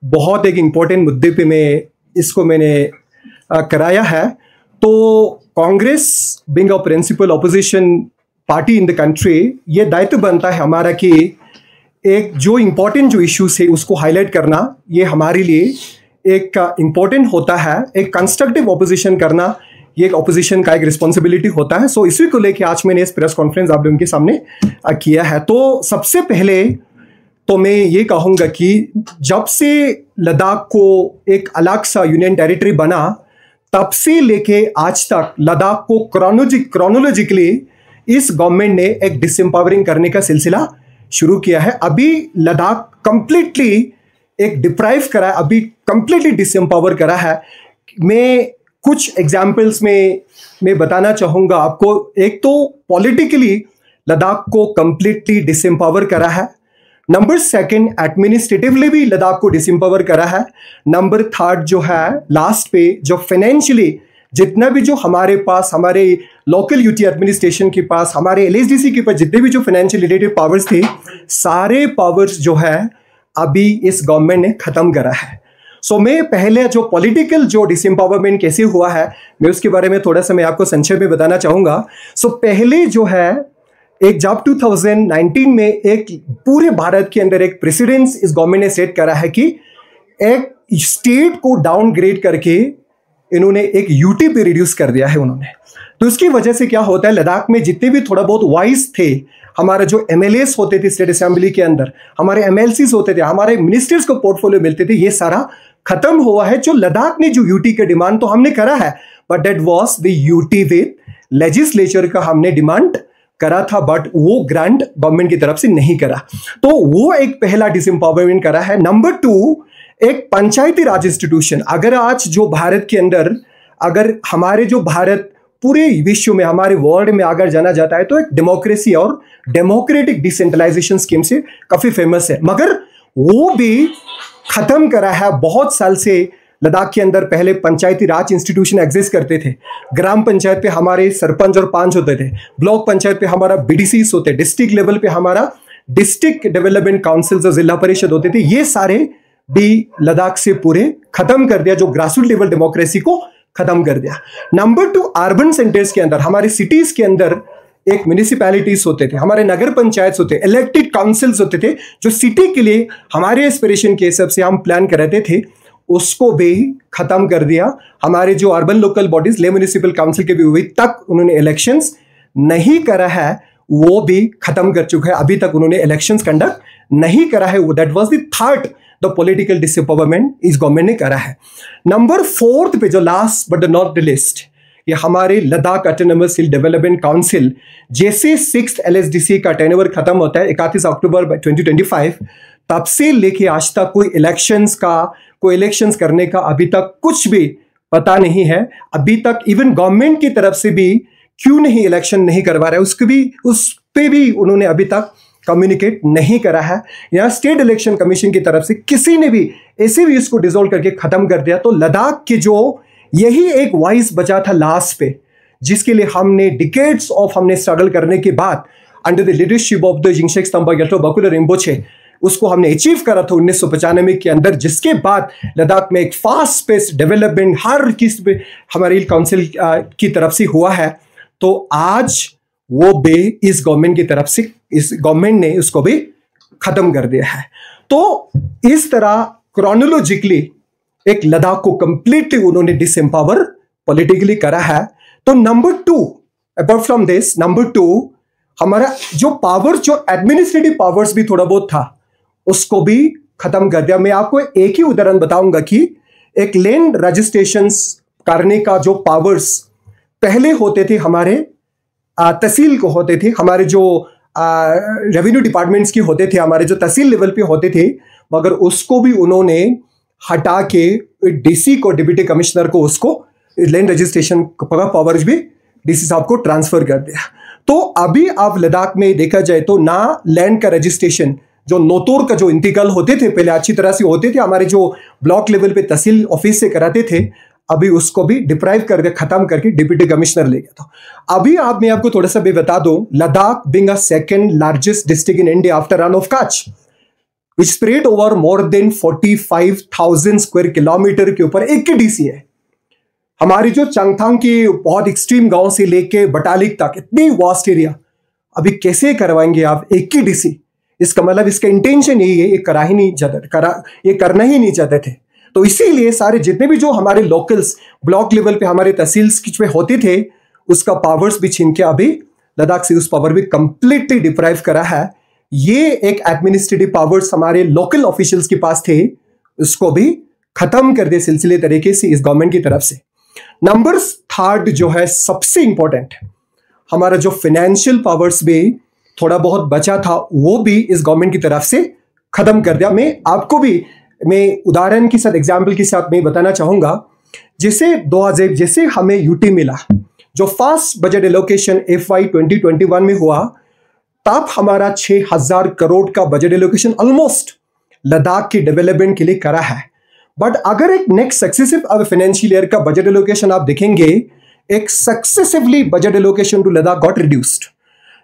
बहुत एक इम्पोर्टेंट मुद्दे पे मैंने कराया है। तो Congress being a principal opposition party in the country, ये दायित्व बनता है हमारा कि एक जो इम्पोर्टेंट जो इश्यूज है उसको हाईलाइट करना, ये हमारे लिए एक इम्पोर्टेंट होता है। एक कंस्ट्रक्टिव ऑपोजिशन करना, ये एक ऑपोजिशन का एक रिस्पॉन्सिबिलिटी होता है। सो इसी को लेके आज मैंने इस प्रेस कॉन्फ्रेंस आप लोगों के सामने किया है। तो सबसे पहले तो मैं ये कहूँगा कि जब से लद्दाख को एक अलग सा यूनियन टेरिटरी बना, तब से लेके आज तक लद्दाख को क्रोनोलॉजिकली इस गवर्नमेंट ने एक डिसएम्पावरिंग करने का सिलसिला शुरू किया है। अभी लद्दाख कंप्लीटली एक डिप्राइव करा है, अभी कंप्लीटली डिसएम्पावर करा है। मैं कुछ एग्जाम्पल्स में मैं बताना चाहूँगा आपको। एक तो पॉलिटिकली लद्दाख को कंप्लीटली डिसएम्पावर करा है। नंबर सेकंड, एडमिनिस्ट्रेटिवली भी लद्दाख को डिसएम्पावर करा है। नंबर थर्ड जो है लास्ट पे, जो फाइनेंशियली जितना भी जो हमारे पास, हमारे लोकल यूटी एडमिनिस्ट्रेशन के पास, हमारे एलएसडीसी के पास जितने भी जो फाइनेंशियल रिलेटेड पावर्स थे, सारे पावर्स जो है अभी इस गवर्नमेंट ने खत्म करा है। सो मैं पहले जो पॉलिटिकल जो डिसएम्पावरमेंट कैसे हुआ है, मैं उसके बारे में थोड़ा सा मैं आपको संक्षेप में बताना चाहूँगा। सो पहले जो है एक जब 2019 में एक पूरे भारत के अंदर एक प्रेसिडेंस इस गवर्नमेंट ने सेट करा है कि एक स्टेट को डाउनग्रेड करके इन्होंने एक यूटी पे रिड्यूस कर दिया है उन्होंने। तो इसकी वजह से क्या होता है, लद्दाख में जितने भी थोड़ा बहुत वॉइस थे, हमारे जो एमएलएस होते थे स्टेट असेंबली के अंदर, हमारे एमएलसीज होते थे, हमारे मिनिस्टर्स को पोर्टफोलियो मिलते थे, ये सारा खत्म हुआ है। जो लद्दाख ने जो यूटी का डिमांड तो हमने करा है, but that was the UT with legislature का हमने डिमांड करा था, बट वो ग्रांट गवर्नमेंट की तरफ से नहीं करा। तो वो एक पहला डिसएम्पावरमेंट करा है। नंबर टू, एक पंचायती राज इंस्टीट्यूशन। अगर आज जो भारत के अंदर, अगर हमारे जो भारत पूरे विश्व में, हमारे वर्ल्ड में अगर जाना जाता है तो एक डेमोक्रेसी और डेमोक्रेटिक डिसेंट्रलाइजेशन स्कीम से काफी फेमस है, मगर वो भी खत्म करा है। बहुत साल से लद्दाख के अंदर पहले पंचायती राज इंस्टीट्यूशन एग्जिस्ट करते थे। ग्राम पंचायत पे हमारे सरपंच और पंच होते थे, ब्लॉक पंचायत पे हमारा बीडीसीस होते, डिस्ट्रिक्ट लेवल पे हमारा डिस्ट्रिक्ट डेवलपमेंट काउंसिल और जिला परिषद होते थे। ये सारे भी लद्दाख से पूरे खत्म कर दिया, जो ग्रासरूट लेवल डेमोक्रेसी को खत्म कर दिया। नंबर टू, अर्बन सेंटर्स के अंदर, हमारे सिटीज के अंदर एक म्यूनिसिपैलिटीज होते थे, हमारे नगर पंचायत होते, इलेक्टेड काउंसिल्स होते थे, जो सिटी के लिए हमारे एस्पिरेशन के हिसाब से हम प्लान कराते थे, उसको भी खत्म कर दिया। हमारे जो अर्बन लोकल बॉडीज, ले म्यूनिसिपल काउंसिल के भी अभी तक उन्होंने इलेक्शंस नहीं करा है, वो भी खत्म कर चुका है। अभी तक उन्होंने इलेक्शंस कंडक्ट नहीं करा है। That was the third the political disempowerment इस गवर्नमेंट ने करा है। नंबर फोर्थ पे, जो last but not the least, ये हमारे Ladakh autonomous hill development council, जैसे 6th एलएसडीसी का टेन्योर खत्म होता है 31 अक्टूबर 2025, तब से लेके आज तक कोई इलेक्शंस करने का अभी तक कुछ भी पता नहीं है। अभी तक इवन गवर्नमेंट की तरफ से भी क्यों नहीं इलेक्शन नहीं करवा रहा है, उस पे भी उन्होंने अभी तक कम्युनिकेट नहीं करा है। यहाँ स्टेट इलेक्शन कमीशन की तरफ से किसी ने भी ऐसे भी इसको डिसॉल्व करके खत्म कर दिया। तो लद्दाख के जो यही एक वॉइस बचा था लास्ट पे, जिसके लिए हमने डिकेड्स ऑफ हमने स्ट्रगल करने के बाद under the leadership of the जिंगशेक तंबा गेल्टो बकुलर रिम्पोचे, उसको हमने अचीव करा था 1995 के अंदर, जिसके बाद लद्दाख में एक फास्ट पेस डेवलपमेंट हर किस पे हमारे काउंसिल की तरफ से हुआ है। तो आज वो बे इस गवर्नमेंट की तरफ से, इस गवर्नमेंट ने उसको भी खत्म कर दिया है। तो इस तरह क्रोनोलॉजिकली एक लद्दाख को कंप्लीटली उन्होंने डिसएम्पावर पॉलिटिकली करा है। तो number two, apart from this, number two, हमारा जो पावर, जो एडमिनिस्ट्रेटिव पावर्स भी थोड़ा बहुत था, उसको भी खत्म कर दिया। मैं आपको एक ही उदाहरण बताऊंगा कि एक लैंड रजिस्ट्रेशंस करने का जो पावर्स पहले होते थे हमारे तहसील को होते थे, हमारे जो रेवेन्यू डिपार्टमेंट्स की होते थे, हमारे जो तहसील लेवल पे होते थे, मगर उसको भी उन्होंने हटा के डीसी को, डिप्टी कमिश्नर को, उसको लैंड रजिस्ट्रेशन का पावर्स भी डीसी साहब को ट्रांसफर कर दिया। तो अभी आप लद्दाख में देखा जाए तो ना लैंड का रजिस्ट्रेशन, जो नोतोर का जो इंतकाल होते थे पहले अच्छी तरह से होते थे, हमारे जो ब्लॉक लेवल पे तहसील ऑफिस से कराते थे, अभी उसको भी डिप्राइव कर दिया, खत्म करके डिप्टी कमिश्नर ले गया। तो अभी मैं आपको थोड़ा सा भी बता दूं, Ladakh being a second largest district in India after run of Kutch, which spread over more than 45,000 square kilometre के ऊपर एक ही डीसी है। हमारी जो चंगथांग की बहुत एक्सट्रीम गांव से लेके बटालिक तक इतनी वास्ट एरिया, अभी कैसे करवाएंगे आप एक ही डीसी? इसका मतलब इसका इंटेंशन यही है, ये करना ही नहीं चाहते थे। तो इसीलिए सारे जितने भी जो हमारे लोकल्स ब्लॉक लेवल पे हमारे तहसील्स पे होते थे, उसका पावर्स भी छीन के अभी लद्दाख से उस पावर भी कंप्लीटली डिप्राइव करा है। ये एक एडमिनिस्ट्रेटिव पावर्स हमारे लोकल ऑफिशियल्स के पास थे, उसको भी खत्म कर दे सिलसिले तरीके से इस गवर्नमेंट की तरफ से। नंबर थर्ड जो है सबसे इंपॉर्टेंट, हमारा जो फाइनेंशियल पावर्स भी थोड़ा बहुत बचा था वो भी इस गवर्नमेंट की तरफ से खत्म कर दिया। मैं उदाहरण के साथ एग्जाम्पल के साथ मैं बताना चाहूंगा, जैसे हमें यूटी मिला, जो फर्स्ट बजट एलोकेशन FY 2021 में हुआ, तब हमारा 6,000 करोड़ का बजट एलोकेशन ऑलमोस्ट लद्दाख के डेवलपमेंट के लिए करा है। बट अगर एक नेक्स्ट सक्सेसिव फाइनेंशियल ईयर का बजट एलोकेशन आप देखेंगे, एक successively budget allocation to Ladakh got reduced.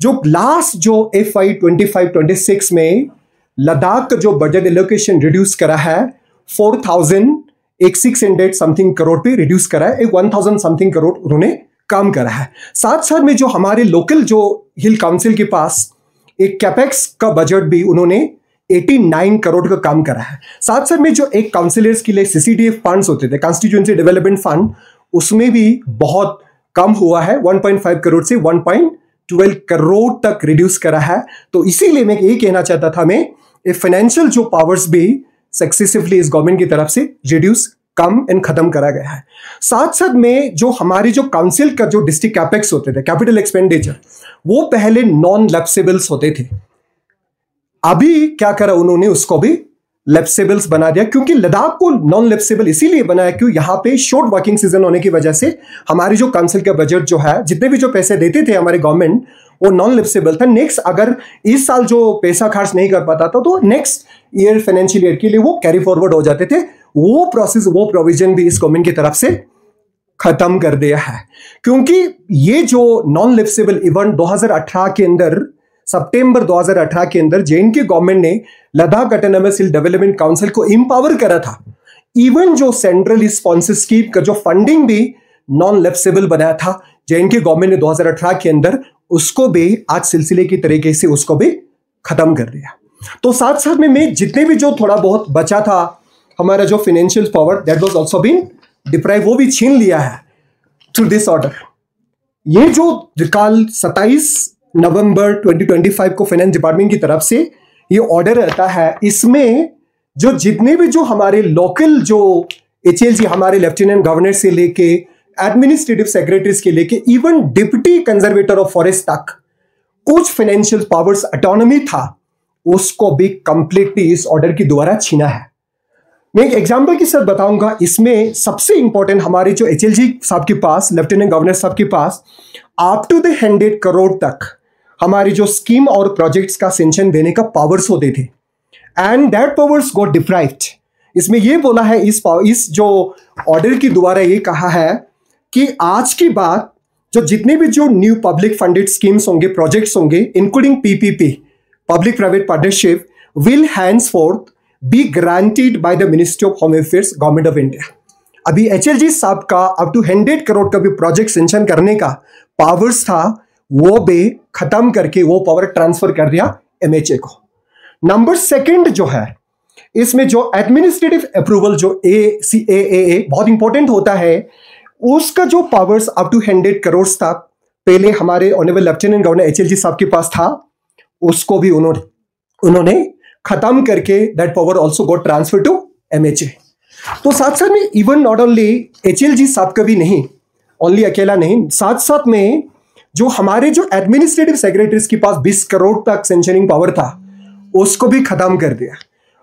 जो लास्ट जो FY 25-26 में लद्दाख का जो बजट एलोकेशन रिड्यूस करा है 4,600 समथिंग करोड़ पे रिड्यूस करा है, 1,000 समथिंग करोड़ उन्होंने काम करा है। साथ साथ में जो हमारे लोकल जो हिल काउंसिल के पास एक कैपेक्स का बजट भी उन्होंने 89 करोड़ का काम करा है। साथ साथ में जो एक काउंसिलर्स के लिए CCDF फंड्स होते थे, कॉन्स्टिट्यूएंसी डेवलपमेंट फंड, उसमें भी बहुत कम हुआ है, 1.5 करोड़ से 1.12 करोड़ तक रिड्यूस करा है। तो इसीलिए मैं यही कहना चाहता था, मैं फाइनेंशियल जो पावर्स भी सक्सेसिवली इस गवर्नमेंट की तरफ से रिड्यूस कम एंड खत्म करा गया है। साथ साथ में जो हमारी जो काउंसिल का जो डिस्ट्रिक्ट कैपेक्स होते थे, कैपिटल एक्सपेंडिचर, वो पहले नॉन लैप्सेबल्स होते थे। अभी क्या करा उन्होंने, उसको भी लैप्सेबल्स बना दिया, क्योंकि लद्दाख को नॉन लैप्सेबल इसीलिए बनाया क्योंकि यहाँ पे शॉर्ट वर्किंग सीजन होने की वजह से हमारी जो काउंसिल का बजट जो है, जितने भी जो पैसे देते थे हमारे गवर्नमेंट, वो नॉन लैप्सेबल था। नेक्स्ट अगर इस साल जो पैसा खर्च नहीं कर पाता था तो नेक्स्ट ईयर फाइनेंशियल ईयर के लिए वो कैरी फॉरवर्ड हो जाते थे। वो प्रोसेस, वो प्रोविजन भी इस गवर्नमेंट की तरफ से खत्म कर दिया है, क्योंकि ये जो नॉन लैप्सेबल इवेंट 2018 के अंदर, सितंबर 2018 के अंदर JNK गवर्नमेंट ने लद्दाख ऑटोनॉमस हिल डेवलपमेंट काउंसिल को एम्पावर करा था। इवन जो सेंट्रल स्पॉन्सर स्कीम का जो फंडिंग भी नॉन लैप्सेबल बनाया था JNK गवर्नमेंट ने 2018 के अंदर, उसको भी आज सिलसिले की तरीके से उसको भी खत्म कर दिया। तो साथ साथ में मैं जितने भी जो थोड़ा बहुत बचा था हमारा जो financial power, that was also been deprive, वो भी छीन लिया है थ्रू दिस ऑर्डर। ये जो कल 27 नवंबर 2025 को फाइनेंस डिपार्टमेंट की तरफ से ये ऑर्डर रहता है, इसमें जो जितने भी जो हमारे लोकल जो HLG, हमारे लेफ्टिनेंट गवर्नर से लेके एडमिनिस्ट्रेटिव सेक्रेटरीज के लेके even deputy conservator of forest तक कुछ फाइनेंशियल पावर्स ऑटोनॉमी था, उसको भी कंप्लीटली इस ऑर्डर के द्वारा छीना है। मैं एक एग्जांपल के साथ बताऊंगा। इसमें सबसे इंपॉर्टेंट हमारे जो HLG साहब के पास, लेफ्टिनेंट गवर्नर साहब के पास अप टू द 100 करोड़ तक हमारी जो स्कीम और प्रोजेक्ट्स का सेंक्शन देने का पावर्स होते थे, and that powers got deprived. इसमें यह बोला है, इस जो ऑर्डर के द्वारा ये कहा है कि आज की बात जो जितने भी जो न्यू पब्लिक फंडेड स्कीम्स होंगे, प्रोजेक्ट्स होंगे, including PPP, public private partnership, will henceforth be granted by the ministry of home affairs, government of India. अभी HLG साहब का अप टू 100 करोड़ का भी प्रोजेक्ट सेंक्शन करने का पावर्स था, वो भी खत्म करके वो पावर ट्रांसफर कर दिया MHA को। नंबर सेकंड जो है, इसमें जो एडमिनिस्ट्रेटिव अप्रूवल जो ACAA बहुत इंपॉर्टेंट होता है, उसका जो पावर्स अप टू 100 करोड़ तक पहले हमारे ऑनरेबल लेफ्टिनेंट गवर्नर HLG साहब के पास था, उसको भी उन्होंने खत्म करके that power also got transfer to MHA। तो साथ साथ में इवन नॉट ओनली HLG साहब का भी नहीं, ओनली अकेला नहीं, साथ साथ में जो हमारे जो एडमिनिस्ट्रेटिव सेक्रेटरीज के पास 20 करोड़ तक सेंक्शनिंग पावर था, उसको भी खत्म कर दिया।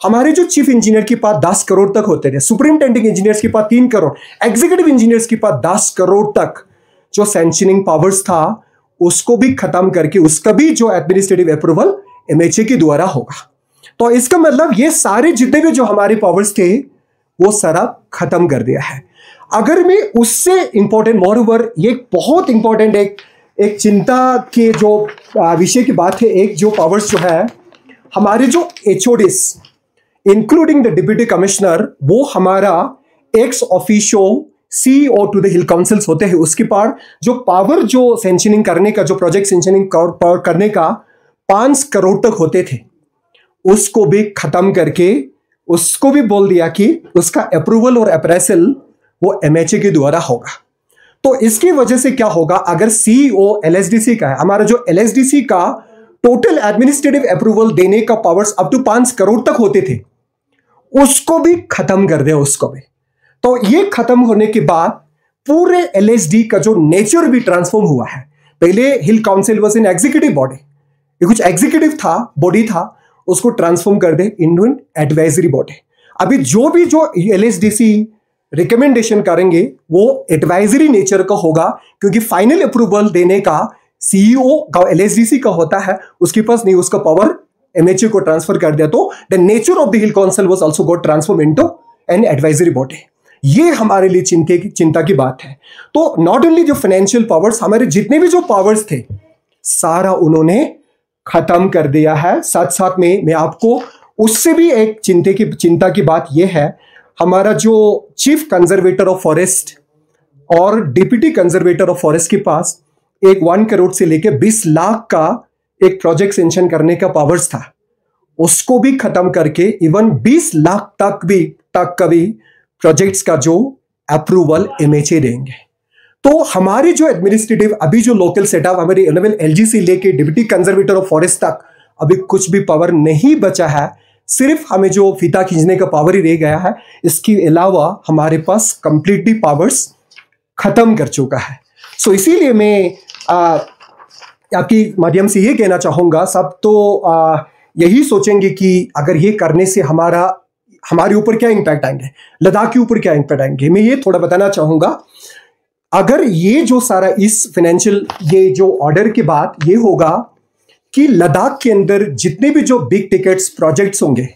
हमारे जो चीफ इंजीनियर के पास 10 करोड़ तक होते थे, सुपरिंटेंडिंग इंजीनियर्स के पास 3 करोड़, एग्जीक्यूटिव इंजीनियर्स के पास 10 करोड़ तक जो सेंक्शनिंग पावर्स था, उसको भी खत्म करके उसका भी जो एडमिनिस्ट्रेटिव अप्रूवल MHA के द्वारा होगा। तो इसका मतलब ये सारे जितने भी जो हमारे पावर्स थे वो सारा खत्म कर दिया है। अगर मैं उससे इंपॉर्टेंट, मोरओवर ये बहुत इंपॉर्टेंट एक चिंता के जो विषय की बात है, एक जो पावर्स जो है हमारे जो HODs including the deputy commissioner, वो हमारा ex officio CEO to the hill councils होते हैं। उसके पास जो पावर, जो सेंशनिंग करने का, जो प्रोजेक्ट सेंशनिंग करने का 5 करोड़ तक होते थे, उसको भी खत्म करके उसको भी बोल दिया कि उसका अप्रूवल और अप्रेजल वो MHA के द्वारा होगा। तो इसकी वजह से क्या होगा, अगर CEO LSDC का है, हमारा जो LSDC का टोटल एडमिनिस्ट्रेटिव अप्रूवल देने का पावर्स अप टू 5 करोड़ तक होते थे, उसको भी खत्म कर दिया उसको भी। तो ये खत्म होने के बाद पूरे LSD का जो नेचर भी ट्रांसफॉर्म हुआ है। पहले हिल council was an executive body, ये कुछ एग्जीक्यूटिव था, बॉडी था, उसको ट्रांसफॉर्म कर दे इंडियन एडवाइजरी बॉडी। अभी जो LSDC रिकमेंडेशन करेंगे वो एडवाइजरी नेचर का होगा, क्योंकि फाइनल अप्रूवल देने का CEO का LSDC का होता है, उसके पास नहीं, उसका पावर MHA को ट्रांसफर कर दिया। तो the nature of the hill council was also got transform into an advisory body. ये हमारे लिए चिंता की बात है। तो नॉट ओनली जो फाइनेंशियल पावर्स, हमारे जितने भी जो पावर्स थे सारा उन्होंने खत्म कर दिया है। साथ साथ में मैं आपको उससे भी एक चिंता की बात यह है, हमारा जो चीफ कंजर्वेटर ऑफ फॉरेस्ट और डिप्टी कंजर्वेटर ऑफ फॉरेस्ट के पास एक 1 करोड़ से लेकर 20 लाख का एक प्रोजेक्ट सेंशन करने का पावर्स था, उसको भी खत्म करके इवन 20 लाख तक का भी प्रोजेक्ट्स का जो अप्रूवल MHA देंगे। तो हमारी जो एडमिनिस्ट्रेटिव अभी जो लोकल सेटअप, हमारे लेवल LG से लेके डिप्टी कंजर्वेटर ऑफ फॉरेस्ट तक अभी कुछ भी पावर नहीं बचा है, सिर्फ हमें जो फीता खींचने का पावर ही रह गया है। इसके अलावा हमारे पास कंप्लीटली पावर्स खत्म कर चुका है। सो इसीलिए मैं आपकी माध्यम से ये कहना चाहूंगा, सब तो यही सोचेंगे कि अगर ये करने से हमारे ऊपर क्या इंपैक्ट आएंगे, लद्दाख के ऊपर क्या इंपैक्ट आएंगे। मैं ये थोड़ा बताना चाहूंगा, अगर ये जो सारा इस फाइनेंशियल ये जो ऑर्डर के बाद ये होगा कि लद्दाख के अंदर जितने भी जो बिग टिकट्स प्रोजेक्ट्स होंगे,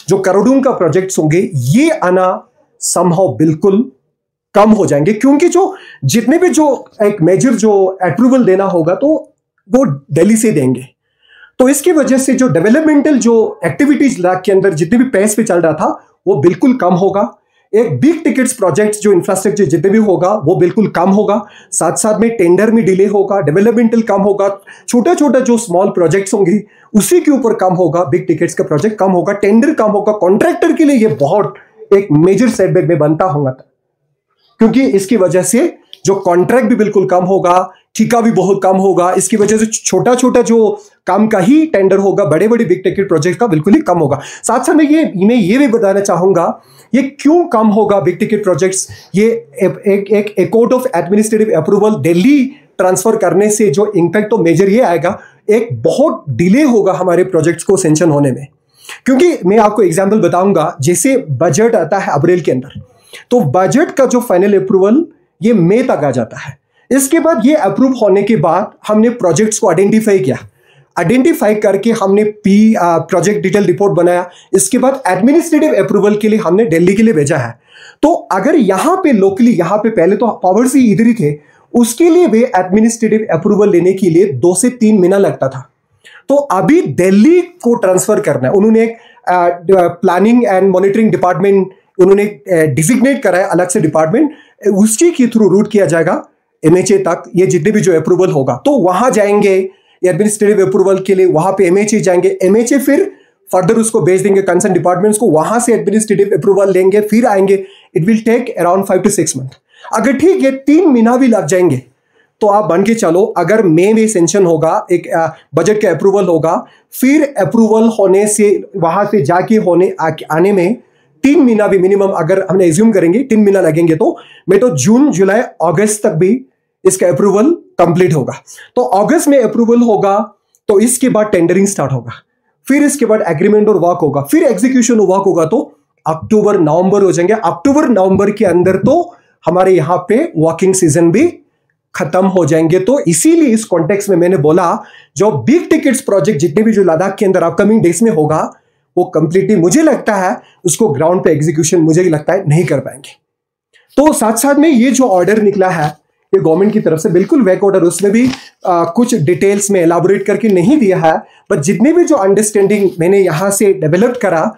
जो करोड़ों का प्रोजेक्ट्स होंगे, ये आना समहाउ बिल्कुल कम हो जाएंगे, क्योंकि जो जितने भी जो एक मेजर जो अप्रूवल देना होगा तो वो दिल्ली से देंगे। तो इसकी वजह से जो डेवलपमेंटल जो एक्टिविटीज लद्दाख के अंदर जितने भी पेस पे चल रहा था वो बिल्कुल कम होगा। एक बिग टिकट्स प्रोजेक्ट्स जो इंफ्रास्ट्रक्चर जितने भी होगा वो बिल्कुल कम होगा। साथ साथ में टेंडर में डिले होगा, डेवलपमेंटल कम होगा, छोटा छोटा जो स्मॉल प्रोजेक्ट्स होंगे उसी के ऊपर कम होगा, बिग टिकट्स का प्रोजेक्ट कम होगा, टेंडर कम होगा। कॉन्ट्रैक्टर के लिए ये बहुत एक मेजर सेटबैक में बनता होगा, क्योंकि इसकी वजह से जो कॉन्ट्रैक्ट भी बिल्कुल कम होगा, ठेका भी बहुत कम होगा। इसकी वजह से छोटा छोटा जो काम का ही टेंडर होगा, बड़े बड़े बिग टिकट प्रोजेक्ट का बिल्कुल ही कम होगा। साथ साथ में मैं ये भी बताना चाहूंगा ये क्यों कम होगा बिग टिकट प्रोजेक्ट्स। ये एक court of administrative approval Delhi transfer करने से जो इंपैक्ट तो मेजर ये आएगा, एक बहुत डिले होगा हमारे प्रोजेक्ट्स को सेंशन होने में। क्योंकि मैं आपको एग्जाम्पल बताऊंगा, जैसे बजट आता है अप्रैल के अंदर, तो बजट का जो फाइनल अप्रूवल ये मई तक आ जाता है। इसके बाद ये अप्रूव होने के बाद हमने प्रोजेक्ट्स को आइडेंटिफाई करके हमने प्रोजेक्ट डिटेल रिपोर्ट बनाया। इसके बाद एडमिनिस्ट्रेटिव अप्रूवल के लिए हमने दिल्ली के लिए भेजा है। तो अगर यहाँ पे लोकली, यहाँ पे पहले तो पावर्स ही इधर ही थे, उसके लिए भी एडमिनिस्ट्रेटिव अप्रूवल लेने के लिए 2 से 3 महीना लगता था। तो अभी दिल्ली को ट्रांसफर करना है, उन्होंने एक प्लानिंग एंड मॉनिटरिंग डिपार्टमेंट उन्होंने डिजिग्नेट करा है, अलग से डिपार्टमेंट, उसकी के थ्रू रूट किया जाएगा MHA तक। ये जितने भी जो अप्रूवल होगा तो वहां जाएंगे एडमिनिस्ट्रेटिव अप्रूवल के लिए, वहां पे MHA जाएंगे, MHA फिर फर्दर उसको भेज देंगे कंसर्न डिपार्टमेंट्स को, वहां से एडमिनिस्ट्रेटिव अप्रूवल लेंगे, फिर आएंगे। It will take around 5 to 6 month. अगर ठीक है 3 महीना भी लग जाएंगे तो आप बन के चलो, अगर मई में सेंशन होगा, एक बजट का अप्रूवल होगा, फिर अप्रूवल होने से वहां से जाके आने में 3 महीना भी मिनिमम अगर हमने एज्यूम करेंगे 3 महीना लगेंगे, तो मैं तो जून जुलाई अगस्त तक भी इसका अप्रूवल कंप्लीट होगा। तो अगस्त में अप्रूवल होगा तो इसके बाद टेंडरिंग स्टार्ट होगा, फिर इसके बाद एग्रीमेंट और वर्क होगा, फिर एग्जीक्यूशन और वर्क होगा, तो अक्टूबर नवंबर हो जाएंगे। अक्टूबर नवंबर के अंदर तो हमारे यहां पे वर्किंग सीजन भी खत्म हो जाएंगे। तो इसीलिए इस कॉन्टेक्स्ट में मैंने बोला जो बिग टिकट्स प्रोजेक्ट जितने भी जो लद्दाख के अंदर अपकमिंग डेज में होगा वो कंप्लीटली मुझे लगता है उसको ग्राउंड पे एग्जीक्यूशन मुझे लगता है नहीं कर पाएंगे। तो साथ साथ में ये जो ऑर्डर निकला है ये गवर्नमेंट की तरफ से बिल्कुल वैक ऑर्डर, उसमें भी कुछ डिटेल्स में एलाबोरेट करके नहीं दिया है, बट जितने भी जो अंडरस्टैंडिंग मैंने यहाँ से डेवलप करा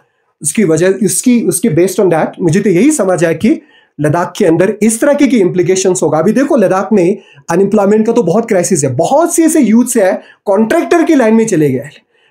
उसकी वजह उसके बेस्ड ऑन दैट मुझे तो यही समझ आया कि लद्दाख के अंदर इस तरह की इम्प्लीकेशंस होगा। अभी देखो लद्दाख में अनएम्प्लॉयमेंट का तो बहुत क्राइसिस है, बहुत से ऐसे यूथ है कॉन्ट्रैक्टर की लाइन में चले गए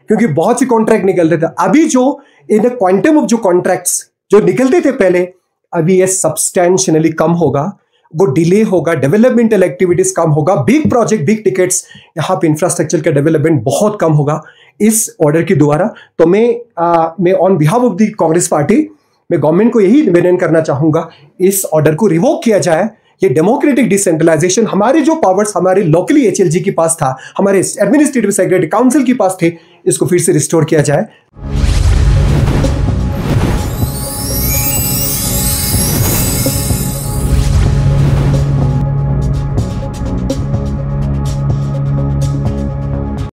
क्योंकि बहुत से कॉन्ट्रैक्ट निकलते थे। अभी जो इन क्वांटम ऑफ जो कॉन्ट्रैक्ट्स जो निकलते थे पहले, अभी ये सब्सटैंशियली कम होगा, वो डिले होगा, डेवलपमेंटल एक्टिविटीज कम होगा, बिग प्रोजेक्ट बिग टिकट्स, यहाँ पे इंफ्रास्ट्रक्चर का डेवलपमेंट बहुत कम होगा इस ऑर्डर के द्वारा। तो मैं on behalf of the Congress party मैं गवर्नमेंट को यही निवेदन करना चाहूंगा, इस ऑर्डर को रिवोक किया जाए। ये डेमोक्रेटिक डिसेंट्रलाइजेशन, हमारे जो पावर्स हमारे लोकली एचएलजी के पास था, हमारे एडमिनिस्ट्रेटिव सेक्रेटरी काउंसिल के पास थे, इसको फिर से रिस्टोर किया जाए।